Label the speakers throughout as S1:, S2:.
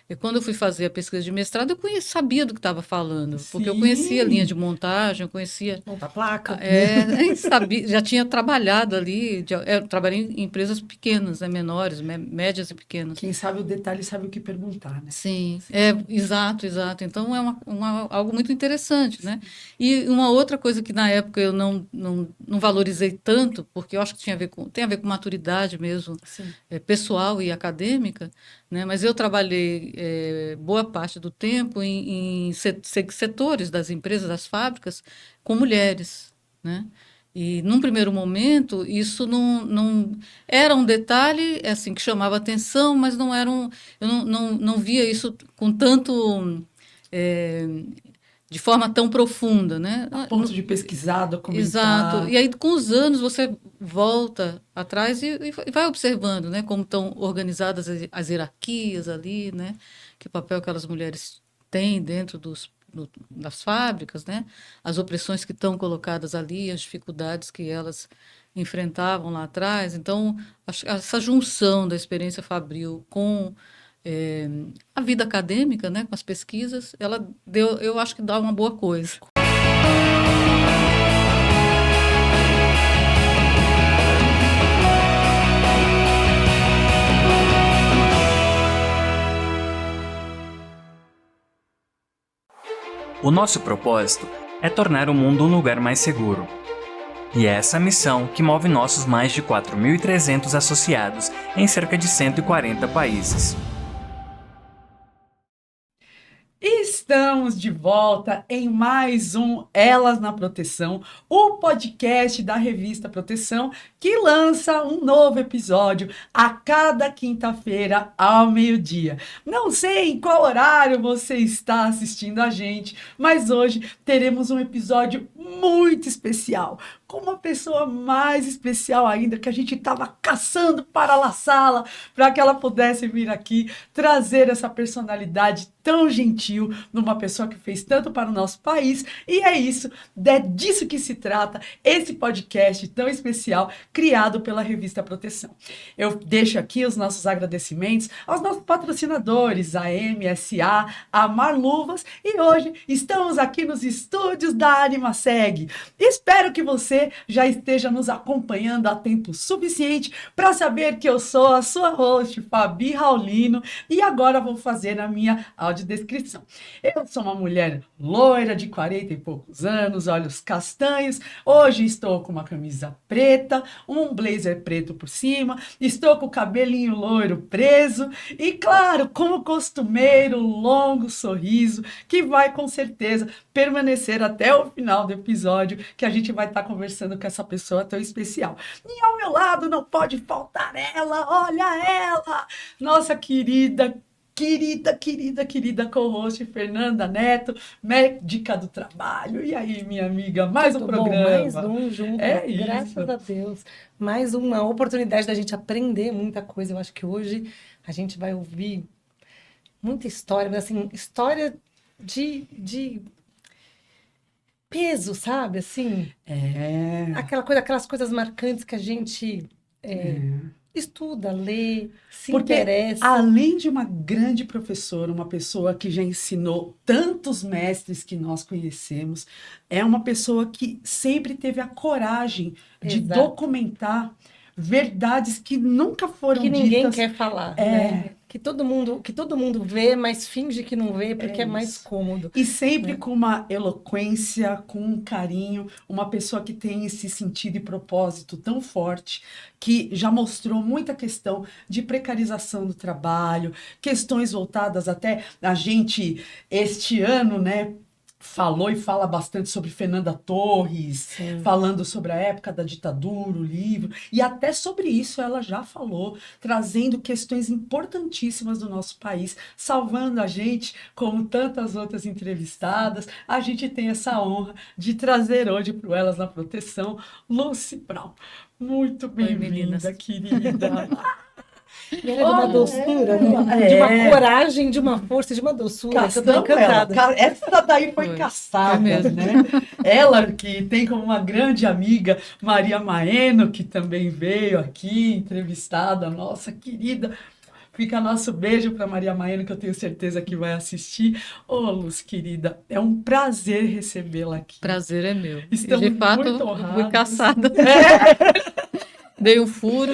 S1: E quando eu fui fazer a pesquisa de mestrado, sabia do que estava falando, porque eu conhecia a linha
S2: Sim,
S1: de montagem, eu conhecia,
S2: monta a placa, né?
S1: sabia, já tinha trabalhado ali, eu trabalhei em empresas pequenas, né, menores, médias e pequenas.
S2: Quem sabe o detalhe sabe o que perguntar, né?
S1: Sim, exato, exato. Então é algo muito interessante, né? E uma outra coisa que na época eu não valorizei tanto, porque eu acho que tem a ver com maturidade mesmo,
S2: Sim.
S1: pessoal e acadêmica, né? Mas eu trabalhei boa parte do tempo em setores das empresas, das fábricas, com mulheres, né? E num primeiro momento isso não era um detalhe assim que chamava atenção, mas não era eu não via isso com tanto é, de forma tão profunda, né?
S2: A ponto de pesquisar,
S1: Exato.
S2: documentar.
S1: E aí, com os anos, você volta atrás e vai observando, né, como estão organizadas as hierarquias ali, né, que papel aquelas mulheres têm dentro das fábricas, né, as opressões que estão colocadas ali, as dificuldades que elas enfrentavam lá atrás. Então, essa junção da experiência fabril com eh, a vida acadêmica, né, com as pesquisas, ela deu, eu acho que dá uma boa coisa.
S3: O nosso propósito é tornar o mundo um lugar mais seguro. E é essa missão que move nossos mais de 4.300 associados em cerca de 140 países.
S2: Estamos de volta em mais um Elas na Proteção, o podcast da revista Proteção, que lança um novo episódio a cada quinta-feira ao meio-dia. Não sei em qual horário você está assistindo a gente, mas hoje teremos um episódio muito especial, com uma pessoa mais especial ainda, que a gente estava caçando para a sala, para que ela pudesse vir aqui trazer essa personalidade tão gentil, numa pessoa que fez tanto para o nosso país, e é isso, é disso que se trata, esse podcast tão especial, criado pela revista Proteção. Eu deixo aqui os nossos agradecimentos aos nossos patrocinadores, a MSA, a Marluvas, e hoje estamos aqui nos estúdios da AnimaSeg. Espero que você já esteja nos acompanhando há tempo suficiente para saber que eu sou a sua host, Fabi Raulino, e agora vou fazer a minha audiodescrição. Eu sou uma mulher loira de 40 e poucos anos, olhos castanhos. Hoje estou com uma camisa preta, um blazer preto por cima, estou com o cabelinho loiro preso e, claro, como costumeiro, um longo sorriso que vai com certeza permanecer até o final do episódio, que a gente vai estar conversando com essa pessoa tão especial. E ao meu lado não pode faltar ela, olha ela, nossa querida co-host Fernanda Neto, médica do trabalho. E aí, minha amiga, mais um
S4: Tudo bom? Mais
S2: programa.
S4: um junto,
S2: É isso.
S4: graças a Deus. Mais uma oportunidade da gente aprender muita coisa. Eu acho que hoje a gente vai ouvir muita história, mas assim, história de peso, sabe? Assim,
S2: É.
S4: aquelas coisas marcantes que a gente estuda, lê, se
S2: Porque,
S4: interessa.
S2: além de uma grande professora, uma pessoa que já ensinou tantos mestres que nós conhecemos, é uma pessoa que sempre teve a coragem de
S4: Exato.
S2: documentar verdades que nunca foram
S4: Que ninguém
S2: ditas.
S4: quer falar, né? Que todo mundo vê, mas finge que não vê porque é mais
S2: Isso.
S4: cômodo.
S2: E sempre
S4: né?
S2: com uma eloquência, com um carinho, uma pessoa que tem esse sentido e propósito tão forte, que já mostrou muita questão de precarização do trabalho, questões voltadas até a gente, este ano, né? Falou e fala bastante sobre Fernanda Torres,
S4: Sim.
S2: falando sobre a época da ditadura, o livro, e até sobre isso ela já falou, trazendo questões importantíssimas do nosso país, salvando a gente, como tantas outras entrevistadas. A gente tem essa honra de trazer hoje para o Elas na Proteção, Lucy Brown. Muito
S1: Oi, meninas.
S2: bem-vinda, querida.
S4: E ela é de uma doçura, né?
S2: É.
S4: De uma coragem, de uma força, de uma doçura. Eu tô
S2: Caçamos ela.
S4: encantada.
S2: Essa daí foi caçada,
S1: mesmo.
S2: né? Ela que tem como uma grande amiga Maria Maeno, que também veio aqui, entrevistada, nossa querida. Fica nosso beijo para Maria Maena, que eu tenho certeza que vai assistir. Ô, Luz, querida, é um prazer recebê-la aqui.
S1: Prazer é meu.
S2: Estamos
S1: De fato,
S2: muito
S1: eu
S2: honrados.
S1: fui caçada. Dei um furo.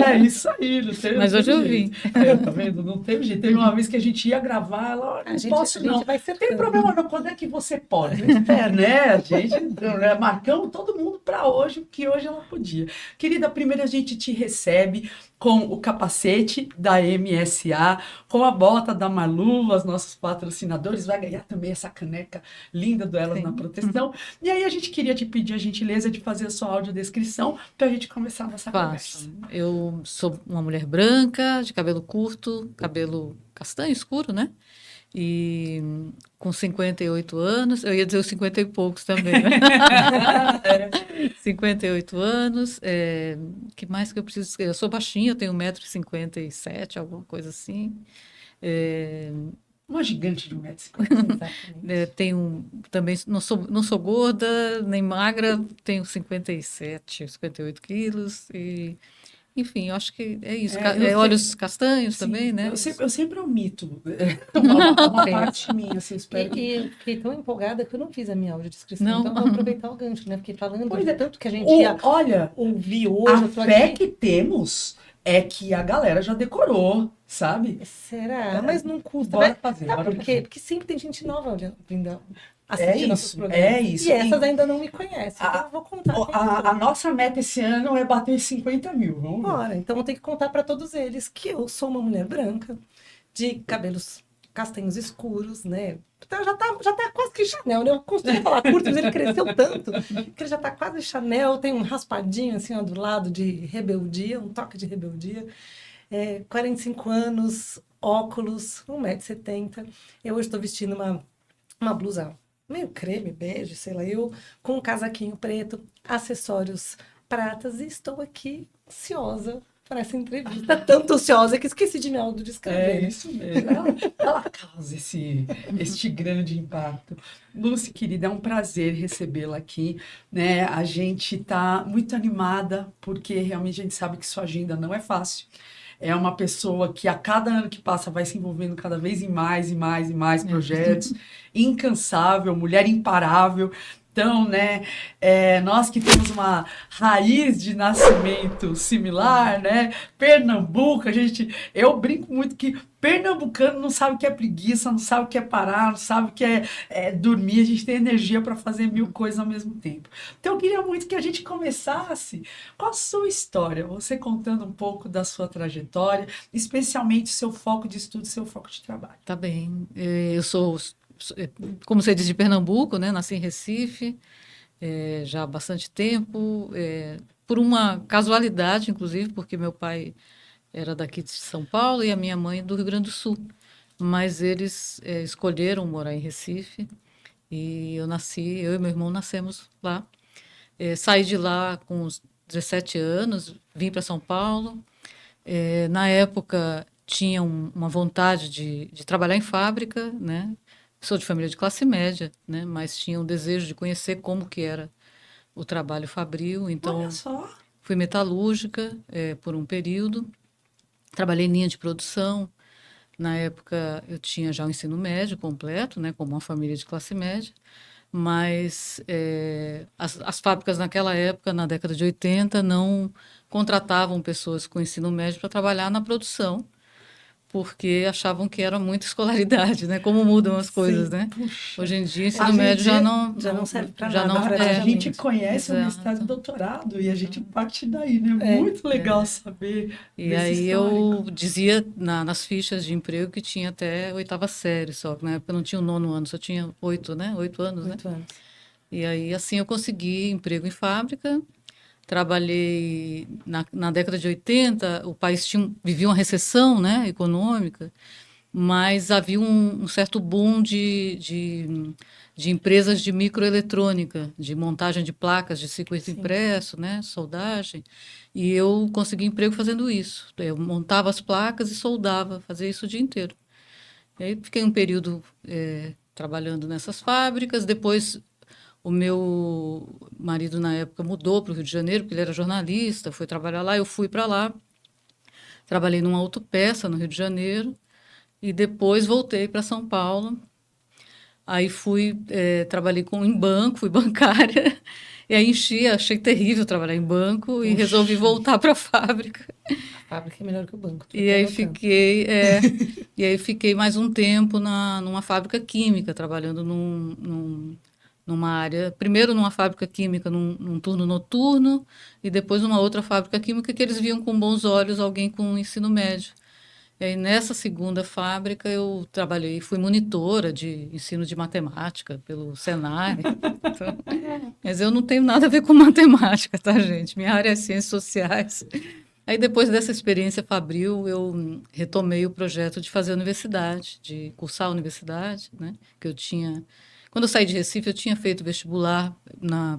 S2: É isso aí,
S1: Mas hoje eu
S2: jeito. Tá vendo? Não teve jeito. Teve uma vez que a gente ia gravar, ela, não posso não.
S4: Vai
S2: Não tem problema não, quando é que você pode? Né? A gente marcamos todo mundo para hoje, que hoje ela podia. Querida, primeiro a gente te recebe com o capacete da MSA, com a bota da Malu, os nossos patrocinadores, vai ganhar também essa caneca linda do Elas na Proteção. E aí a gente queria te pedir a gentileza de fazer a sua audiodescrição para a gente começar a nossa conversa.
S1: Eu sou uma mulher branca, de cabelo curto, cabelo castanho escuro, né? E com 58 anos, eu ia dizer os 50 e poucos também, né? 58 anos, que mais que eu preciso dizer? Eu sou baixinha, eu tenho 1,57 m, alguma coisa assim.
S2: Uma gigante de 1,50 m.
S1: Tenho também, não sou gorda, nem magra, tenho 58 quilos e... Enfim, eu acho que é isso. Olhos castanhos
S2: sim,
S1: também, né?
S2: Eu sempre omito uma parte minha, assim, espero.
S4: E eu fiquei tão empolgada que eu não fiz a minha audiodescrição.
S1: Não.
S4: Então, eu vou aproveitar o gancho, né? Fiquei falando de tanto que a gente
S2: olha,
S4: ouvir hoje.
S2: A fé que temos é que a galera já decorou, sabe?
S4: Será? Mas não custa.
S2: Bora fazer.
S4: Sabe por quê? Porque sempre tem gente nova vindo assistir nossos programas.
S2: É isso.
S4: E essas ainda não me conhecem. Então eu vou contar.
S2: A nossa meta esse ano é bater 50 mil. Vamos ver.
S4: Ora, então eu tenho que contar para todos eles que eu sou uma mulher branca, de cabelos castanhos escuros, né? Então já tá quase que Chanel, né? Eu costumo falar curto, mas ele cresceu tanto que ele já tá quase Chanel, tem um raspadinho assim, ó, do lado de rebeldia, um toque de rebeldia. 45 anos, óculos, 1,70 m. Eu hoje estou vestindo uma blusa meio creme, bege, sei lá, eu com um casaquinho preto, acessórios pratas, e estou aqui ansiosa para essa entrevista. Tanto ansiosa que esqueci de me autodescrever.
S2: É isso mesmo. Ela causa este grande impacto. Lúcia, querida, é um prazer recebê-la aqui, né? A gente está muito animada, porque realmente a gente sabe que sua agenda não é fácil. É uma pessoa que a cada ano que passa vai se envolvendo cada vez em mais e mais e mais projetos. Incansável, mulher imparável. Então, né, nós que temos uma raiz de nascimento similar, né, Pernambuco, eu brinco muito que pernambucano não sabe o que é preguiça, não sabe o que é parar, não sabe o que é dormir, a gente tem energia para fazer 1000 coisas ao mesmo tempo. Então, eu queria muito que a gente começasse com a sua história, você contando um pouco da sua trajetória, especialmente seu foco de estudo, seu foco de trabalho.
S1: Tá bem. Eu sou, como você diz, de Pernambuco, né? Nasci em Recife, já há bastante tempo, por uma casualidade, inclusive, porque meu pai era daqui de São Paulo e a minha mãe do Rio Grande do Sul. Mas eles escolheram morar em Recife e eu e meu irmão nascemos lá. Saí de lá com uns 17 anos, vim para São Paulo. Na época, tinha uma vontade de trabalhar em fábrica, né? Sou de família de classe média, né? Mas tinha um desejo de conhecer como que era o trabalho fabril. Então,
S2: olha só.
S1: Fui metalúrgica por um período. Trabalhei em linha de produção. Na época, eu tinha já o ensino médio completo, né? Como uma família de classe média. Mas as fábricas naquela época, na década de 80, não contratavam pessoas com ensino médio para trabalhar na produção, porque achavam que era muita escolaridade, né? Como mudam as coisas, né?
S2: Puxa.
S1: Hoje em dia, ensino médio já não
S4: serve para
S1: já
S4: nada.
S1: não,
S2: A gente conhece o
S1: exato.
S2: mestrado e doutorado e a gente parte daí, né? Muito legal saber.
S1: E
S2: desse
S1: aí
S2: histórico.
S1: eu dizia nas fichas de emprego que tinha até 8ª série só, que na época não tinha o 9º ano, só tinha 8, né? 8 anos, né?
S4: 8 anos.
S1: E aí assim eu consegui emprego em fábrica. Trabalhei na década de 80, o país vivia uma recessão, né, econômica, mas havia um certo boom de empresas de microeletrônica, de montagem de placas de circuito impresso, né, soldagem, e eu consegui emprego fazendo isso. Eu montava as placas e soldava, fazia isso o dia inteiro. E aí fiquei um período trabalhando nessas fábricas, depois o meu marido, na época, mudou para o Rio de Janeiro, porque ele era jornalista, foi trabalhar lá, eu fui para lá. trabalhei numa autopeça no Rio de Janeiro e depois voltei para São Paulo. Aí trabalhei em banco, fui bancária, e aí achei terrível trabalhar em banco e resolvi voltar para a fábrica.
S4: A fábrica é melhor que o banco.
S1: E aí fiquei mais um tempo numa fábrica química, trabalhando numa área, primeiro numa fábrica química num turno noturno e depois numa outra fábrica química que eles viam com bons olhos alguém com ensino médio. E aí, nessa segunda fábrica, eu trabalhei, fui monitora de ensino de matemática pelo Senai. Então, mas eu não tenho nada a ver com matemática, tá, gente? Minha área é ciências sociais. Aí, depois dessa experiência fabril, eu retomei o projeto de fazer a universidade, de cursar a universidade, né? Que eu tinha... Quando eu saí de Recife, eu tinha feito vestibular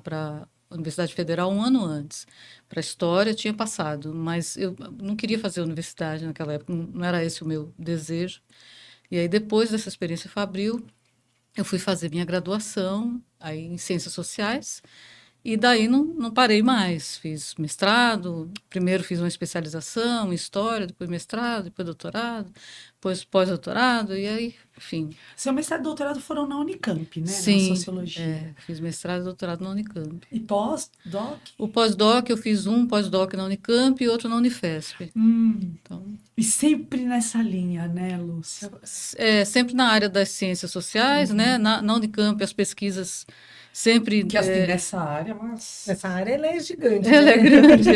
S1: para a Universidade Federal um ano antes. Para História, tinha passado, mas eu não queria fazer universidade naquela época, não era esse o meu desejo. E aí, depois dessa experiência fabril, eu fui fazer minha graduação aí em Ciências Sociais, e daí não parei mais. Fiz mestrado, primeiro fiz uma especialização em História, depois mestrado, depois doutorado, depois pós-doutorado, e aí, enfim.
S2: Seu mestrado e doutorado foram na Unicamp, né?
S1: Sim,
S2: Na Sociologia.
S1: fiz mestrado e doutorado na Unicamp.
S2: E pós-doc?
S1: O pós-doc, eu fiz um pós-doc na Unicamp e outro na Unifesp. Então,
S2: E sempre nessa linha, né, Lúcia?
S1: sempre na área das ciências sociais, né? Na Unicamp, as pesquisas sempre...
S2: Que assim, nessa área, mas...
S4: Nessa área ela é gigante,
S1: Ela é
S4: né?
S1: grande,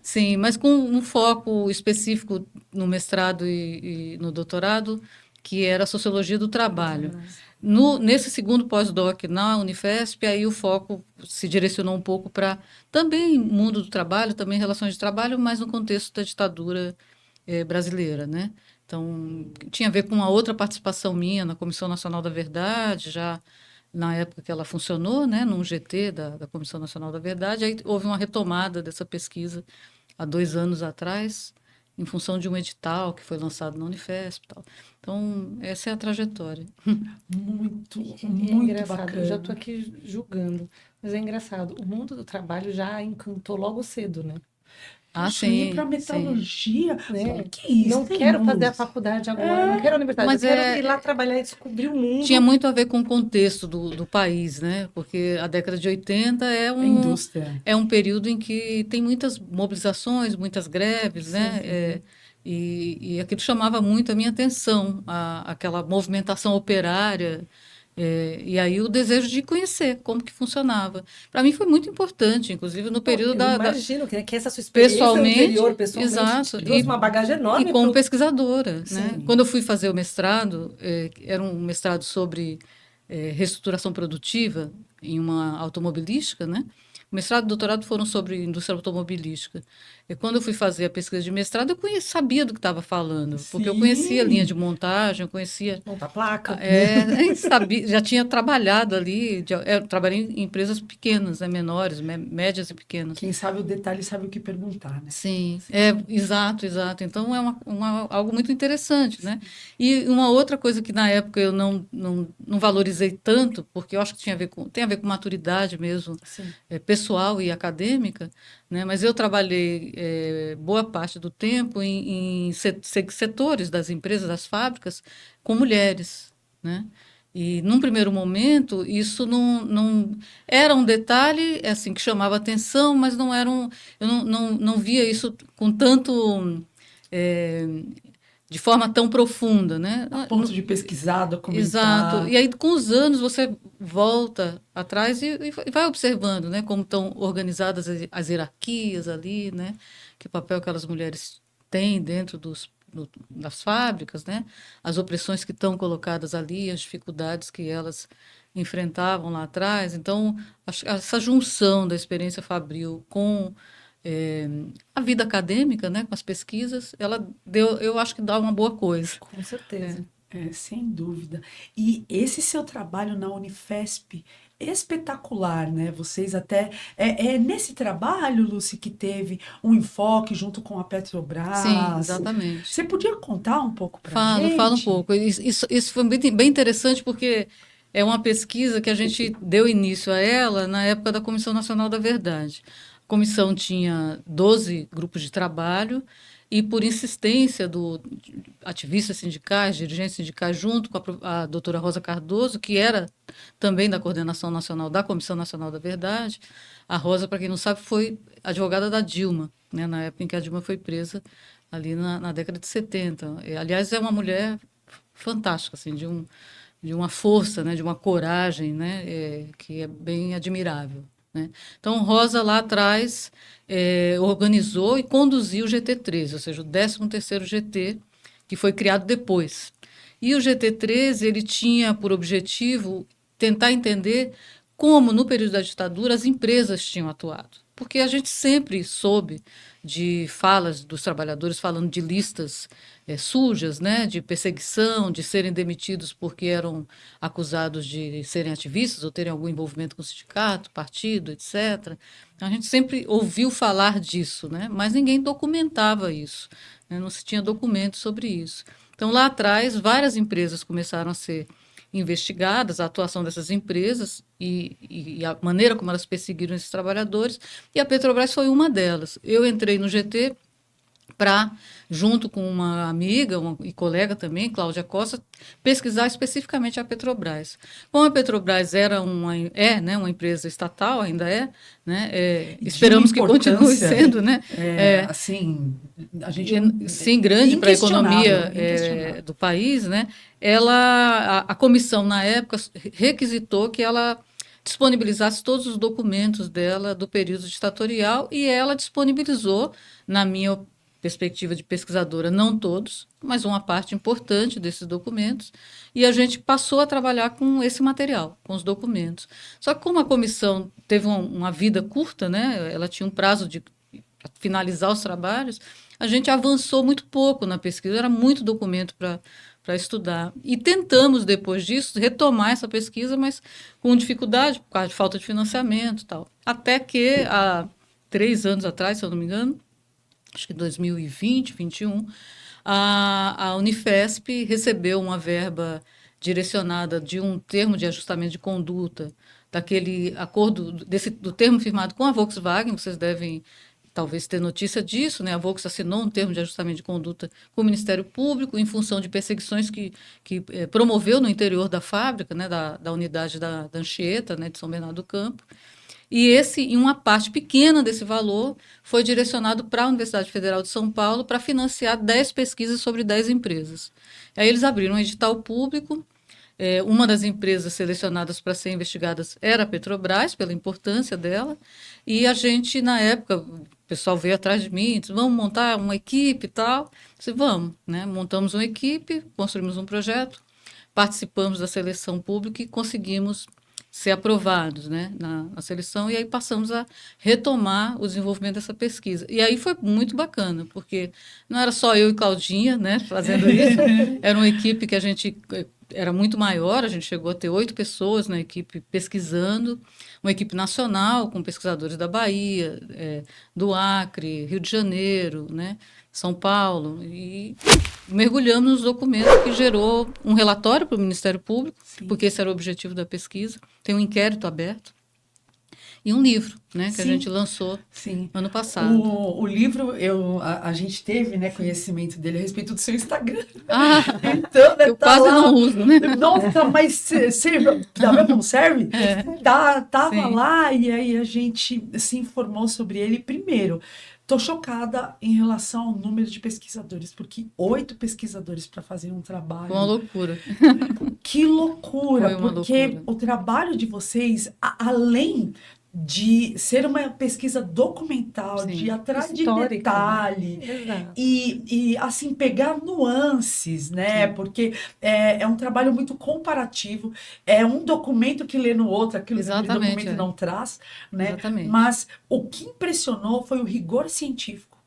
S1: sim, mas com um foco específico no mestrado e no doutorado, que era a sociologia do trabalho. Nesse segundo pós-doc na Unifesp, aí o foco se direcionou um pouco para também mundo do trabalho, também relações de trabalho, mas no contexto da ditadura brasileira, né? Então, tinha a ver com uma outra participação minha na Comissão Nacional da Verdade, já na época que ela funcionou, né, num GT da Comissão Nacional da Verdade. Aí houve uma retomada dessa pesquisa há 2 anos atrás, em função de um edital que foi lançado na Unifesp e tal. Então, essa é a trajetória.
S2: Muito,
S4: É
S2: muito
S4: engraçado,
S2: bacana.
S4: eu já estou aqui julgando, mas é engraçado. O mundo do trabalho já encantou logo cedo, né?
S2: Puxa, ir para
S1: sim.
S2: metalurgia.
S4: Né?
S2: Que isso,
S4: Não
S2: tem
S4: quero fazer a
S2: luz.
S4: faculdade agora, não quero a universidade,
S1: Mas
S4: eu quero ir lá trabalhar e descobrir o mundo.
S1: tinha muito a ver com o contexto do país, né? Porque a década de 80
S2: A indústria.
S1: é um período em que tem muitas mobilizações, muitas greves, né? E aquilo chamava muito a minha atenção, aquela movimentação operária. E aí o desejo de conhecer como que funcionava. Para mim foi muito importante, inclusive no período
S4: Eu
S1: da
S4: imagino que essa sua experiência
S1: pessoalmente,
S4: anterior, pessoalmente,
S1: exato,
S4: trouxe uma bagagem enorme
S1: e como
S4: pro...
S1: pesquisadora, né?
S2: Sim.
S1: Quando eu fui fazer o mestrado, era um mestrado sobre reestruturação produtiva em uma automobilística, né? O mestrado e doutorado foram sobre indústria automobilística. E quando eu fui fazer a pesquisa de mestrado, sabia do que estava falando, porque eu conhecia a linha de montagem, eu conhecia
S4: Montar placa.
S1: já tinha trabalhado ali, trabalhei em empresas pequenas, né, menores, médias e pequenas.
S2: Quem sabe o detalhe sabe o que perguntar, né?
S1: Sim, exato. Então é algo muito interessante, né? E uma outra coisa que na época eu não valorizei tanto, porque eu acho que tem a ver com maturidade mesmo, pessoal e acadêmica, né? Mas eu trabalhei boa parte do tempo em setores das empresas, das fábricas, com mulheres, né? E, num primeiro momento, isso não era um detalhe assim que chamava atenção, mas não era eu não via isso com tanto de forma tão profunda, né?
S2: A ponto de pesquisar, documentar.
S1: Exato. E aí, com os anos, você volta atrás e vai observando, né, como estão organizadas as hierarquias ali, né? Que papel aquelas mulheres têm dentro das fábricas, né? As opressões que estão colocadas ali, as dificuldades que elas enfrentavam lá atrás. Então, essa junção da experiência fabril com a vida acadêmica, né, com as pesquisas, eu acho que dá uma boa coisa.
S4: Com certeza.
S2: Sem dúvida. E esse seu trabalho na Unifesp, espetacular, né? Vocês até... É nesse trabalho, Lúcia, que teve um enfoque junto com a Petrobras.
S1: Sim, exatamente.
S2: Você podia contar um pouco para gente?
S1: Fala um pouco. Isso foi bem interessante porque é uma pesquisa que a gente deu início a ela na época da Comissão Nacional da Verdade. A comissão tinha 12 grupos de trabalho e por insistência do ativistas sindicais, dirigentes sindicais, junto com a doutora Rosa Cardoso, que era também da Coordenação Nacional, da Comissão Nacional da Verdade. A Rosa, para quem não sabe, foi advogada da Dilma, né, na época em que a Dilma foi presa, ali na década de 70. Aliás, é uma mulher fantástica, assim, de uma força, né, de uma coragem, né, que é bem admirável, né? Então, Rosa, lá atrás, organizou e conduziu o GT13, ou seja, o 13º GT, que foi criado depois. E o GT13, ele tinha por objetivo tentar entender como, no período da ditadura, as empresas tinham atuado. Porque a gente sempre soube de falas dos trabalhadores falando de listas sujas, né, de perseguição, de serem demitidos porque eram acusados de serem ativistas ou terem algum envolvimento com o sindicato, partido, etc. Então, a gente sempre ouviu falar disso, né, mas ninguém documentava isso, né, não se tinha documentos sobre isso. Então, lá atrás, várias empresas começaram a ser investigadas, a atuação dessas empresas e a maneira como elas perseguiram esses trabalhadores, e a Petrobras foi uma delas. Eu entrei no GT para, junto com uma amiga e colega também, Cláudia Costa, pesquisar especificamente a Petrobras. Como a Petrobras era né, uma empresa estatal, ainda né, esperamos que continue sendo, né?
S2: Assim, a gente
S1: sim, grande para a economia
S2: inquestionável.
S1: do país, né? A comissão, na época, requisitou que ela disponibilizasse todos os documentos dela do período ditatorial, e ela disponibilizou, na minha perspectiva de pesquisadora, não todos, mas uma parte importante desses documentos, e a gente passou a trabalhar com esse material, com os documentos. Só que como a comissão teve uma vida curta, né, ela tinha um prazo de finalizar os trabalhos, a gente avançou muito pouco na pesquisa, era muito documento para estudar. E tentamos, depois disso, retomar essa pesquisa, mas com dificuldade, por causa de falta de financiamento e tal. Até que, há 3 anos atrás, se eu não me engano, acho que 2020, 2021, a Unifesp recebeu uma verba direcionada de um termo de ajustamento de conduta, daquele acordo, do termo firmado com a Volkswagen. Vocês devem talvez ter notícia disso, né? A Volkswagen assinou um termo de ajustamento de conduta com o Ministério Público em função de perseguições que promoveu no interior da fábrica, né? Da unidade da Anchieta, né? De São Bernardo do Campo. E em uma parte pequena desse valor, foi direcionado para a Universidade Federal de São Paulo para financiar 10 pesquisas sobre 10 empresas. Aí eles abriram um edital público. Uma das empresas selecionadas para ser investigadas era a Petrobras, pela importância dela, e a gente, na época, o pessoal veio atrás de mim, disse, vamos montar uma equipe e tal. Eu disse, vamos, né? Montamos uma equipe, construímos um projeto, participamos da seleção pública e conseguimos ser aprovados, né, na seleção, e aí passamos a retomar o desenvolvimento dessa pesquisa. E aí foi muito bacana, porque não era só eu e Claudinha, né, fazendo isso, era uma equipe que a gente era muito maior, a gente chegou a ter 8 pessoas na equipe pesquisando, uma equipe nacional com pesquisadores da Bahia, do Acre, Rio de Janeiro, né, São Paulo, e mergulhamos nos documentos, que gerou um relatório para o Ministério Público, Sim. porque esse era o objetivo da pesquisa. Tem um inquérito aberto e um livro, né, que a gente lançou ano passado.
S2: O livro, a gente teve, né, conhecimento dele a respeito do seu Instagram.
S1: Então, né, eu quase lá, não uso, né?
S2: Nossa, mas serve, tá vendo como serve? Tava lá, e aí a gente se informou sobre ele primeiro. Estou chocada em relação ao número de pesquisadores, porque 8 pesquisadores para fazer um trabalho.
S1: Uma loucura.
S2: Que loucura, porque o trabalho de vocês, além de ser uma pesquisa documental, de ir atrás de detalhe,
S4: né?
S2: e assim, pegar nuances, né? Sim. Porque é um trabalho muito comparativo, é um documento que lê no outro, aquilo que o documento não traz, né?
S1: Exatamente.
S2: Mas o que impressionou foi o rigor científico.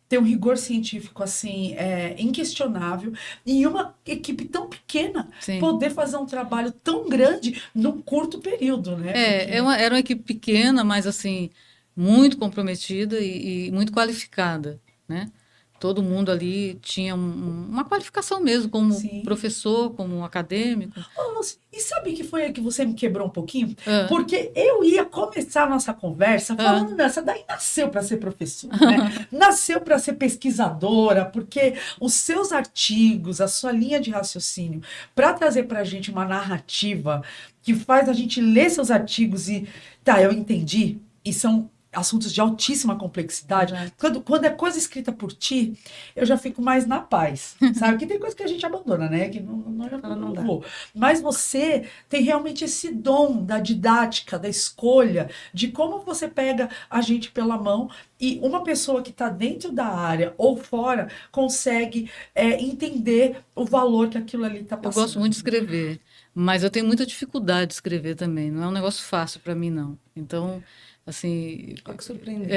S2: Tem um rigor científico, assim, inquestionável, e em uma equipe tão pequena, poder fazer um trabalho tão grande num curto período, né?
S1: Era uma equipe pequena, mas, assim, muito comprometida e muito qualificada, né? todo mundo ali tinha uma qualificação mesmo, como
S2: Sim.
S1: professor, como acadêmico.
S2: Ô, Lúcia, e sabe que foi aí que você me quebrou um pouquinho?
S1: Ah,
S2: Porque eu ia começar a nossa conversa falando nessa, daí nasceu para ser professora, né? Nasceu para ser pesquisadora, porque os seus artigos, a sua linha de raciocínio, para trazer para a gente uma narrativa que faz a gente ler seus artigos e, tá, eu entendi, e são assuntos de altíssima complexidade.
S1: Exato.
S2: Quando é coisa escrita por ti, eu já fico mais na paz, sabe? Que tem coisa que a gente abandona, né? Que não
S4: dá.
S2: vou. Mas você tem realmente esse dom da didática, da escolha, de como você pega a gente pela mão e uma pessoa que está dentro da área ou fora consegue entender o valor que aquilo ali está
S1: eu
S2: passando.
S1: gosto muito de escrever, mas eu tenho muita dificuldade de escrever também. Não é um negócio fácil para mim, não. Então, assim,
S4: Olha que surpreendente.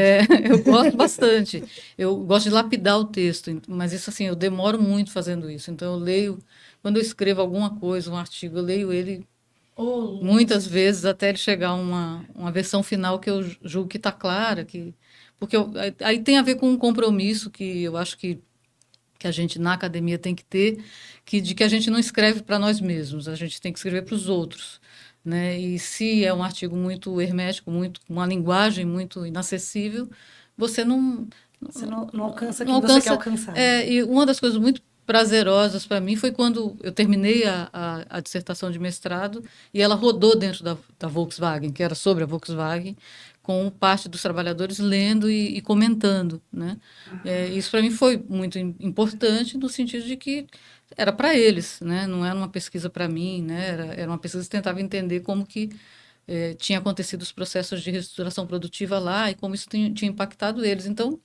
S1: eu gosto bastante. Eu gosto de lapidar o texto, mas isso assim, eu demoro muito fazendo isso. Então, eu leio, quando eu escrevo alguma coisa, um artigo, eu leio ele
S2: Ô, Lu,
S1: muitas vezes até ele chegar a uma versão final que eu julgo que está clara, porque aí tem a ver com um compromisso que eu acho que a gente na academia tem que ter, de que a gente não escreve para nós mesmos, a gente tem que escrever para os outros, né? E se é um artigo muito hermético, muito uma linguagem muito inacessível, você
S4: Você não alcança
S1: não
S4: quem você quer alcançar.
S1: E uma das coisas muito prazerosas para mim foi quando eu terminei a dissertação de mestrado e ela rodou dentro da Volkswagen, que era sobre a Volkswagen, com parte dos trabalhadores lendo e comentando, né? Isso para mim foi muito importante no sentido de que era para eles, né? Não era uma pesquisa para mim, né? Era uma pesquisa que tentava entender como que tinha acontecido os processos de reestruturação produtiva lá e como isso tinha impactado eles. Então,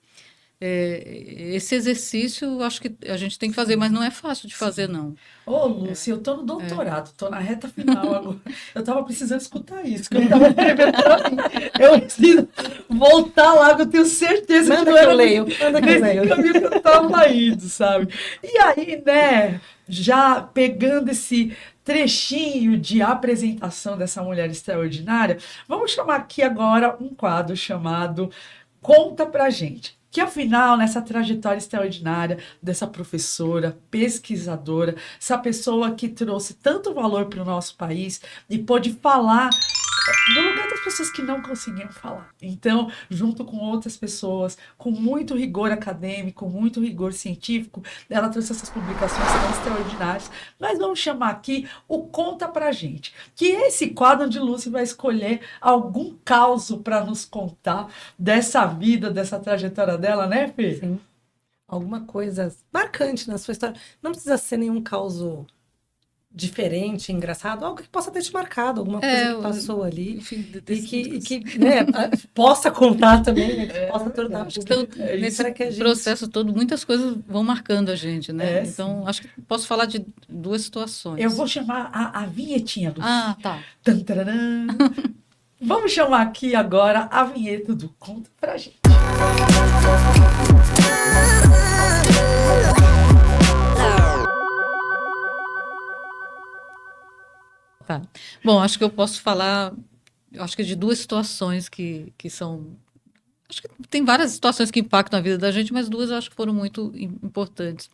S1: esse exercício eu acho que a gente tem que fazer, mas não é fácil de fazer, não.
S2: Ô, Lúcia, eu tô no doutorado, tô na reta final agora. Eu tava precisando escutar isso, que eu tava escrevendo pra mim. Eu preciso voltar lá, que eu tenho certeza
S4: Manda
S2: que não
S4: que eu
S2: era
S4: leio, manda que eu
S2: nesse
S4: leio.
S2: caminho que eu tava indo, sabe? E aí, né, já pegando esse trechinho de apresentação dessa mulher extraordinária, vamos chamar aqui agora um quadro chamado Conta Pra Gente. Que afinal, nessa trajetória extraordinária dessa professora, pesquisadora, essa pessoa que trouxe tanto valor para o nosso país e pôde falar no lugar das pessoas que não conseguiam falar. Então, junto com outras pessoas, com muito rigor acadêmico, muito rigor científico, ela trouxe essas publicações tão extraordinárias. Mas vamos chamar aqui o Conta Pra Gente, que esse quadro onde Lúcia vai escolher algum caso para nos contar dessa vida, dessa trajetória dela, né, Fê?
S4: Sim. Alguma coisa marcante na sua história. Não precisa ser nenhum caso diferente, engraçado, algo que possa ter te marcado, alguma coisa que passou ali.
S1: Enfim,
S4: E que né, possa contar também, né, que possa tornar
S1: então,
S4: público.
S1: nesse
S4: Para que a gente...
S1: processo todo, muitas coisas vão marcando a gente, né?
S2: É,
S1: Então, acho que posso falar de duas situações.
S2: Eu vou chamar a vinhetinha do
S1: Ah, tá.
S2: Tan, tararam. Vamos chamar aqui agora a vinheta do Conta Pra Gente.
S1: Tá. Bom, acho que eu posso falar, acho que de duas situações que são. Acho que tem várias situações que impactam a vida da gente, mas duas eu acho que foram muito importantes.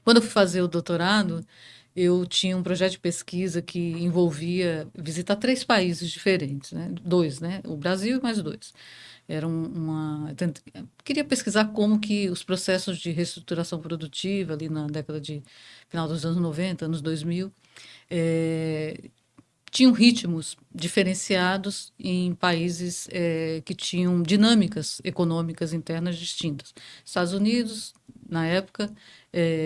S1: Quando eu fui fazer o doutorado, eu tinha um projeto de pesquisa que envolvia visitar 3 países diferentes, né? 2, né? O Brasil e mais 2. Era queria pesquisar como que os processos de reestruturação produtiva ali na década de final dos anos 90, anos 2000, tinham ritmos diferenciados em países que tinham dinâmicas econômicas internas distintas. Estados Unidos, na época,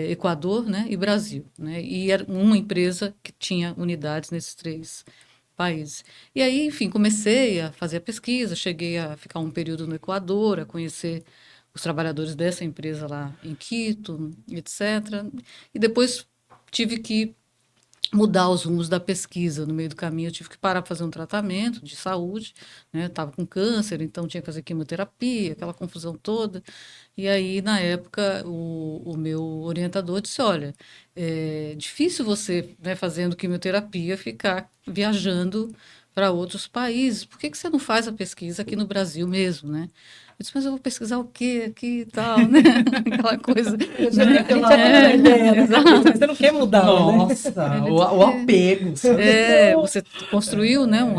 S1: Equador, né, e Brasil. Né, e era uma empresa que tinha unidades nesses 3 países. E aí, enfim, comecei a fazer a pesquisa, cheguei a ficar um período no Equador, a conhecer os trabalhadores dessa empresa lá em Quito, etc. E depois tive que mudar os rumos da pesquisa. No meio do caminho, eu tive que parar para fazer um tratamento de saúde, né? Estava com câncer, então tinha que fazer quimioterapia, aquela confusão toda. E aí, na época, o meu orientador disse: olha, é difícil você, né, fazendo quimioterapia, ficar viajando para outros países. Por que você não faz a pesquisa aqui no Brasil mesmo, né? Eu disse, mas eu vou pesquisar o quê aqui e tal, né? Aquela coisa.
S4: A gente já tem uma ideia, né? Mas você não quer mudar, né?
S2: Nossa, o apego, sabe?
S1: Você construiu, né, um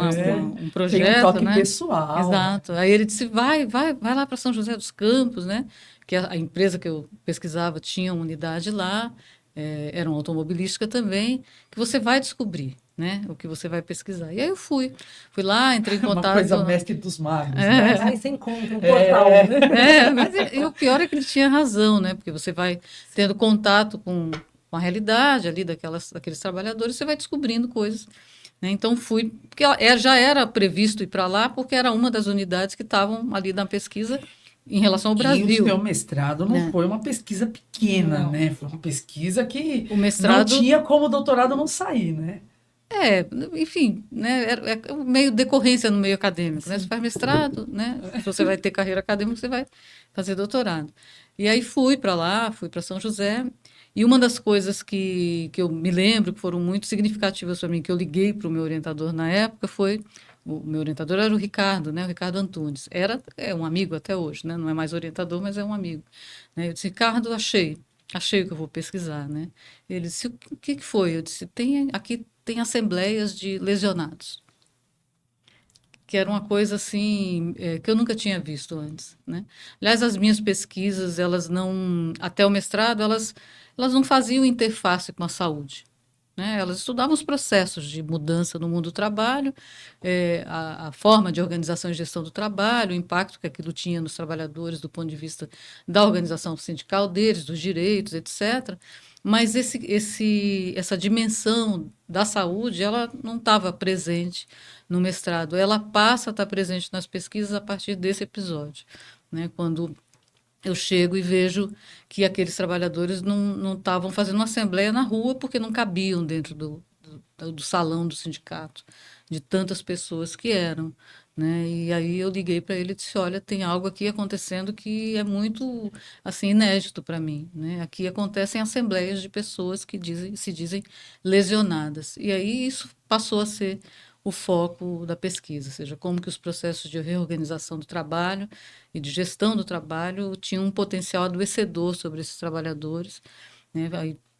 S2: Tem
S1: projeto,
S2: um toque
S1: né?
S2: pessoal.
S1: Exato. Aí ele disse, vai lá para São José dos Campos, né? Que a empresa que eu pesquisava tinha uma unidade lá, era uma automobilística também, que você vai descobrir, né? O que você vai pesquisar. E aí eu fui lá, entrei em
S2: Uma
S1: contato.
S2: coisa mestre dos magos, né?
S4: Aí você encontra um portal, né?
S1: Mas o pior é que ele tinha razão, né? Porque você vai tendo contato com a realidade ali daqueles trabalhadores, você vai descobrindo coisas, né? Então fui, porque já era previsto ir para lá, porque era uma das unidades que estavam ali na pesquisa em relação ao
S2: E o
S1: Brasil.
S2: seu mestrado não
S1: né?
S2: foi uma pesquisa pequena,
S4: Não.
S2: né? Foi uma pesquisa que
S1: O mestrado
S2: não tinha como o doutorado não sair, né?
S1: enfim, né, é meio decorrência no meio acadêmico, né? Você faz mestrado, né? Se você vai ter carreira acadêmica, você vai fazer doutorado. E aí fui para lá, fui para São José, e uma das coisas que eu me lembro que foram muito significativas para mim, que eu liguei para o meu orientador na época, o meu orientador era o Ricardo, né? O Ricardo Antunes. É um amigo até hoje, né? Não é mais orientador, mas é um amigo. Né? Eu disse, Ricardo, achei o que eu vou pesquisar, né? Ele disse, o que foi? Eu disse, aqui tem assembleias de lesionados, que era uma coisa assim que eu nunca tinha visto antes, né? Aliás, as minhas pesquisas, elas não, até o mestrado, elas não faziam interface com a saúde, né? Elas estudavam os processos de mudança no mundo do trabalho, a forma de organização e gestão do trabalho, o impacto que aquilo tinha nos trabalhadores do ponto de vista da organização sindical deles, dos direitos, etc. Mas essa dimensão da saúde, ela não estava presente no mestrado. Ela passa a estar presente nas pesquisas a partir desse episódio, né? Quando eu chego e vejo que aqueles trabalhadores não estavam fazendo uma assembleia na rua porque não cabiam dentro do salão do sindicato, de tantas pessoas que eram, né? E aí eu liguei para ele e disse, olha, tem algo aqui acontecendo que é muito assim inédito para mim, né? Aqui acontecem assembleias de pessoas que se dizem lesionadas. E aí isso passou a ser o foco da pesquisa, ou seja, como que os processos de reorganização do trabalho e de gestão do trabalho tinham um potencial adoecedor sobre esses trabalhadores, né?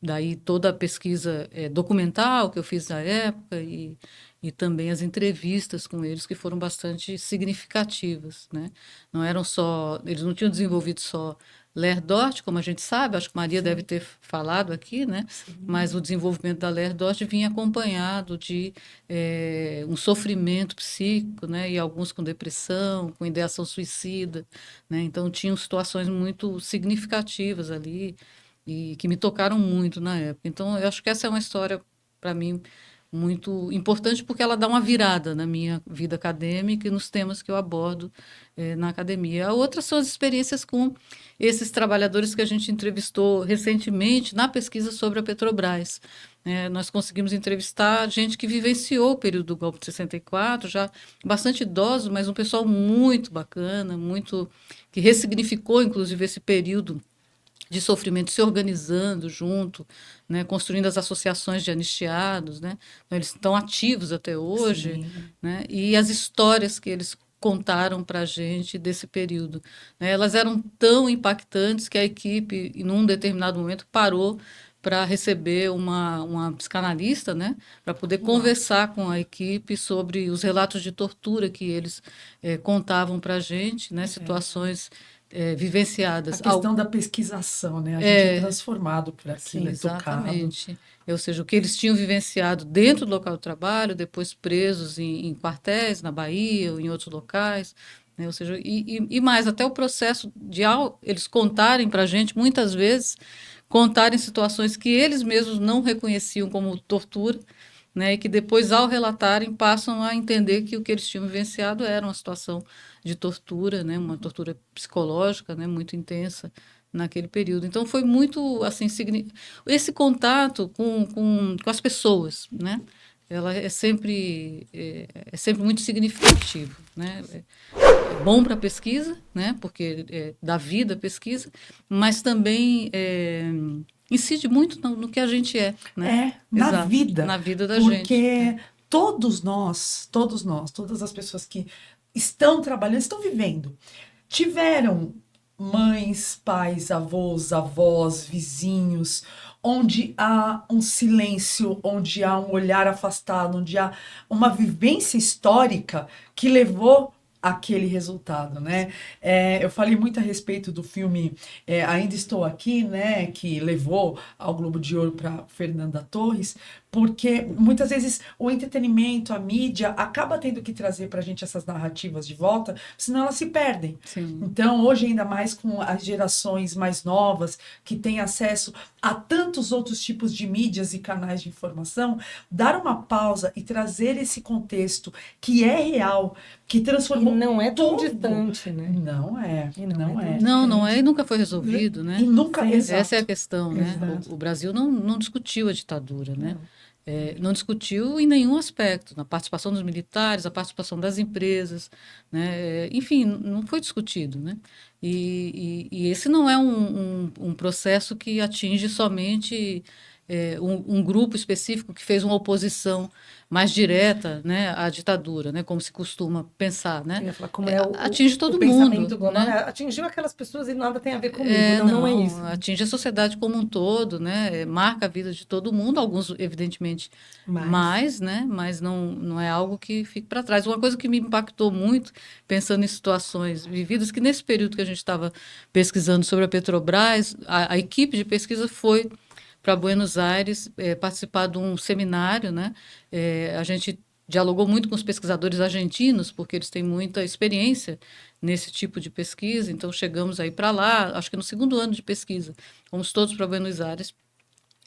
S1: Daí toda a pesquisa documental que eu fiz na época e também as entrevistas com eles que foram bastante significativas, né? Não eram só, eles não tinham desenvolvido só Lerdort, como a gente sabe, acho que Maria deve ter falado aqui, né? Mas o desenvolvimento da Lerdort vinha acompanhado de um sofrimento psíquico, né? E alguns com depressão, com ideação suicida, né? Então tinham situações muito significativas ali e que me tocaram muito na época. Então eu acho que essa é uma história para mim muito importante porque ela dá uma virada na minha vida acadêmica e nos temas que eu abordo na academia. A outra são as experiências com esses trabalhadores que a gente entrevistou recentemente na pesquisa sobre a Petrobras. Nós conseguimos entrevistar gente que vivenciou o período do golpe de 64, já bastante idosos, mas um pessoal muito bacana, que ressignificou, inclusive, esse período de sofrimento, se organizando junto, né, construindo as associações de anistiados, né? Então, eles estão ativos até hoje, né? E as histórias que eles contaram para a gente desse período, né? Elas eram tão impactantes que a equipe, em um determinado momento, parou para receber uma psicanalista, né, para poder conversar com a equipe sobre os relatos de tortura que eles contavam para a gente, né, situações vivenciadas.
S2: A questão da pesquisação, né? A gente é transformado por aquilo, é tocado.
S1: Exatamente. Ou seja, o que eles tinham vivenciado dentro do local de trabalho, depois presos em quartéis, na Bahia ou em outros locais, né? Ou seja, e mais, até o processo de eles contarem para a gente, muitas vezes, contarem situações que eles mesmos não reconheciam como tortura, né, e que depois, ao relatarem, passam a entender que o que eles tinham vivenciado era uma situação de tortura, né, uma tortura psicológica, né, muito intensa naquele período. Então, foi muito assim, esse contato com as pessoas, né, ela é sempre muito significativo, né, é bom para a pesquisa, né, porque dá vida à pesquisa, mas também incide muito no que a gente é, né?
S2: Na
S1: Exato,
S2: vida.
S1: na vida da
S2: porque
S1: gente.
S2: todos nós, todas as pessoas que estão trabalhando, estão vivendo, tiveram mães, pais, avós, avós, vizinhos, onde há um silêncio, onde há um olhar afastado, onde há uma vivência histórica que levou aquele resultado, né? Eu falei muito a respeito do filme Ainda Estou Aqui, né? Que levou ao Globo de Ouro para Fernanda Torres, porque muitas vezes o entretenimento, a mídia, acaba tendo que trazer para a gente essas narrativas de volta, senão elas se perdem.
S1: Sim.
S2: Então, hoje, ainda mais com as gerações mais novas, que têm acesso a tantos outros tipos de mídias e canais de informação, dar uma pausa e trazer esse contexto que é real, que transformou
S4: Não é tão
S2: tudo.
S4: distante, né?
S2: Não é,
S4: E
S2: não é.
S1: Não é e nunca foi resolvido, né?
S2: E nunca,
S4: Sim.
S2: exato.
S1: Essa é a questão, né?
S2: Exato.
S1: O Brasil não discutiu a ditadura, né? Não discutiu em nenhum aspecto, na participação dos militares, a participação das empresas, né? Enfim, não foi discutido, né? E esse não é um processo que atinge somente um grupo específico que fez uma oposição mais direta, né, à ditadura, né, como se costuma pensar, né?
S4: Eu ia falar como é
S1: Atinge todo
S4: o
S1: mundo,
S4: pensamento global,
S1: né?
S4: Atingiu aquelas pessoas e nada tem a ver comigo. Não é isso.
S1: Atinge a sociedade como um todo, né? Marca a vida de todo mundo, alguns, evidentemente, mais, né? Mas não é algo que fique para trás. Uma coisa que me impactou muito, pensando em situações vividas, que nesse período que a gente estava pesquisando sobre a Petrobras, a equipe de pesquisa foi para Buenos Aires participar de um seminário, né? A gente dialogou muito com os pesquisadores argentinos, porque eles têm muita experiência nesse tipo de pesquisa, então chegamos aí para lá, acho que no segundo ano de pesquisa, fomos todos para Buenos Aires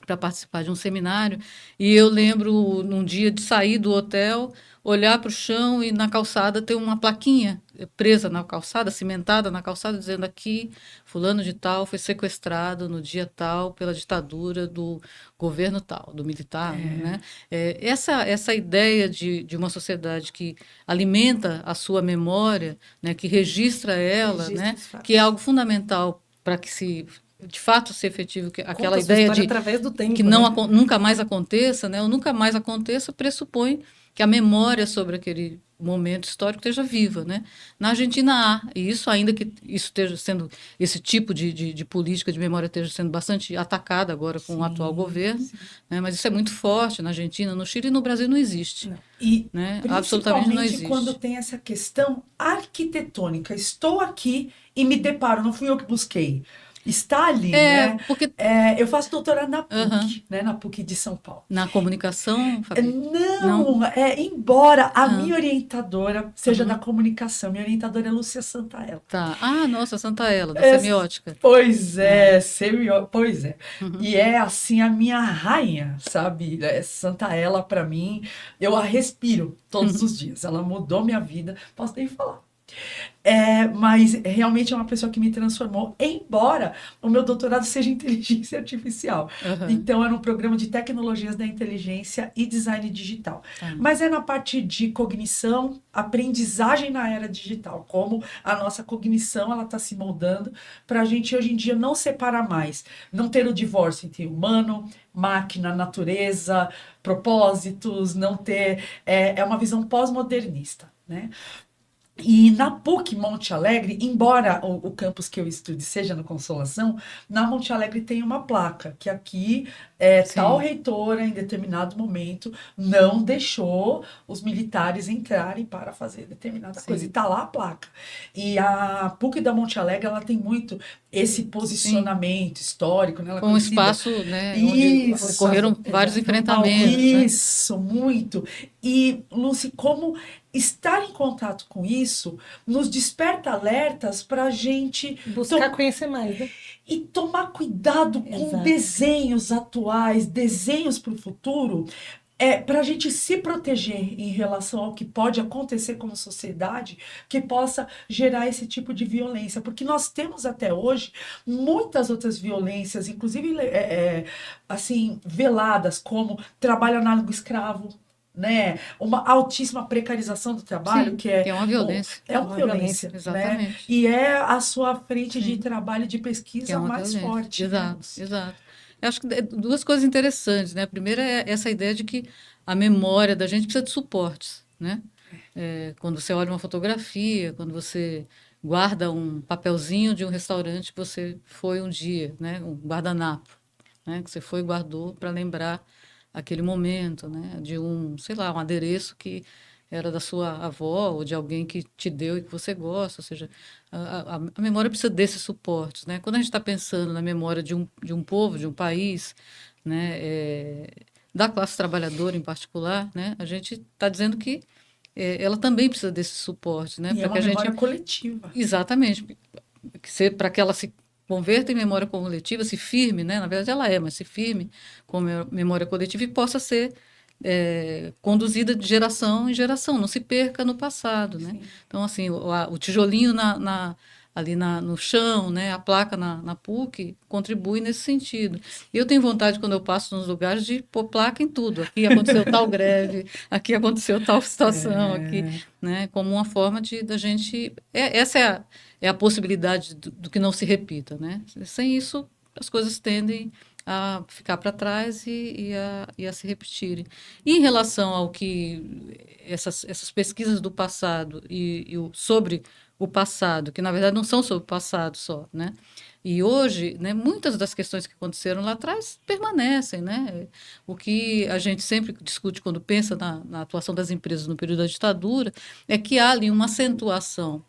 S1: para participar de um seminário, e eu lembro num dia de sair do hotel, olhar para o chão e na calçada ter uma plaquinha presa na calçada, cimentada na calçada, dizendo aqui, fulano de tal foi sequestrado no dia tal pela ditadura do governo tal, do militar, né? Essa ideia de uma sociedade que alimenta a sua memória, né, que registra ela, né, que é algo fundamental para que se de fato ser efetivo, aquela ideia de
S4: através do tempo,
S1: que nunca mais aconteça, né? Ou nunca mais aconteça, pressupõe que a memória sobre aquele momento histórico esteja viva, né? Na Argentina há, e isso ainda que isso esteja sendo, esse tipo de política de memória esteja sendo bastante atacada agora com o atual governo, né? Mas isso é muito forte na Argentina, no Chile e no Brasil não existe.
S2: Não. E
S1: né? Absolutamente não existe.
S2: quando tem essa questão arquitetônica, estou aqui e me deparo, não fui eu que busquei. Está ali, né?
S1: Porque...
S2: eu faço doutorado na PUC, né? Na PUC de São Paulo.
S1: Na comunicação, Fabi?
S2: Não. Embora a minha orientadora seja da comunicação, minha orientadora é Lúcia Santaella.
S1: Tá. Nossa, Santaella, da semiótica.
S2: Pois é, pois é. E é assim a minha rainha, sabe? Santaella, para mim, eu a respiro todos os dias. Ela mudou minha vida, posso nem falar. Mas realmente é uma pessoa que me transformou, embora o meu doutorado seja em inteligência artificial. Então, é um programa de tecnologias da inteligência e design digital. Mas é na parte de cognição, aprendizagem na era digital, como a nossa cognição ela está se moldando para a gente hoje em dia não separar mais, não ter o divórcio entre humano, máquina, natureza, propósitos, não ter... É uma visão pós-modernista, né? E na PUC Monte Alegre, embora o campus que eu estude seja no Consolação, na Monte Alegre tem uma placa que aqui tal reitora em determinado momento não deixou os militares entrarem para fazer determinada coisa. E está lá a placa. E a PUC da Monte Alegre ela tem muito esse posicionamento histórico. Né? Ela
S1: um espaço, né, onde ocorreram vários enfrentamentos.
S2: Isso, né? Muito. E, Lúcia, como estar em contato com isso nos desperta alertas para a gente
S4: buscar conhecer mais, né?
S2: E tomar cuidado com desenhos atuais, desenhos para o futuro, para a gente se proteger em relação ao que pode acontecer como sociedade, que possa gerar esse tipo de violência. Porque nós temos até hoje muitas outras violências, inclusive assim, veladas, como trabalho análogo escravo, né? Uma altíssima precarização do trabalho, que é
S1: uma violência.
S2: É uma violência,
S1: exatamente.
S2: Né? E é a sua frente de trabalho, de pesquisa mais forte.
S1: Exato. Eu acho que duas coisas interessantes, né? A primeira é essa ideia de que a memória da gente precisa de suportes, né? Quando você olha uma fotografia, quando você guarda um papelzinho de um restaurante que você foi um dia, né? Um guardanapo, né? Que você foi e guardou para lembrar aquele momento, né? De um, sei lá, um adereço que era da sua avó ou de alguém que te deu e que você gosta, ou seja, a memória precisa desses suportes, né? Quando a gente está pensando na memória de um povo, de um país, né? Da classe trabalhadora em particular, né? A gente está dizendo que ela também precisa desses suportes, né?
S2: E é
S1: Para
S2: uma
S1: que a
S2: memória
S1: gente
S2: coletiva.
S1: exatamente para que ela se converta em memória coletiva, se firme, né? Na verdade ela é, mas se firme como memória coletiva e possa ser conduzida de geração em geração, não se perca no passado, né? Então, assim, o tijolinho ali no chão, né? A placa na PUC contribui nesse sentido. Eu tenho vontade, quando eu passo nos lugares, de pôr placa em tudo. Aqui aconteceu tal greve, aqui aconteceu tal situação, aqui, né? Como uma forma da gente... essa é a possibilidade do que não se repita, né? Sem isso, as coisas tendem a ficar para trás e a se repetirem. E em relação ao que essas pesquisas do passado sobre o passado, que na verdade não são sobre o passado só, né? E hoje, né, muitas das questões que aconteceram lá atrás permanecem, né? O que a gente sempre discute quando pensa na atuação das empresas no período da ditadura é que há ali uma acentuação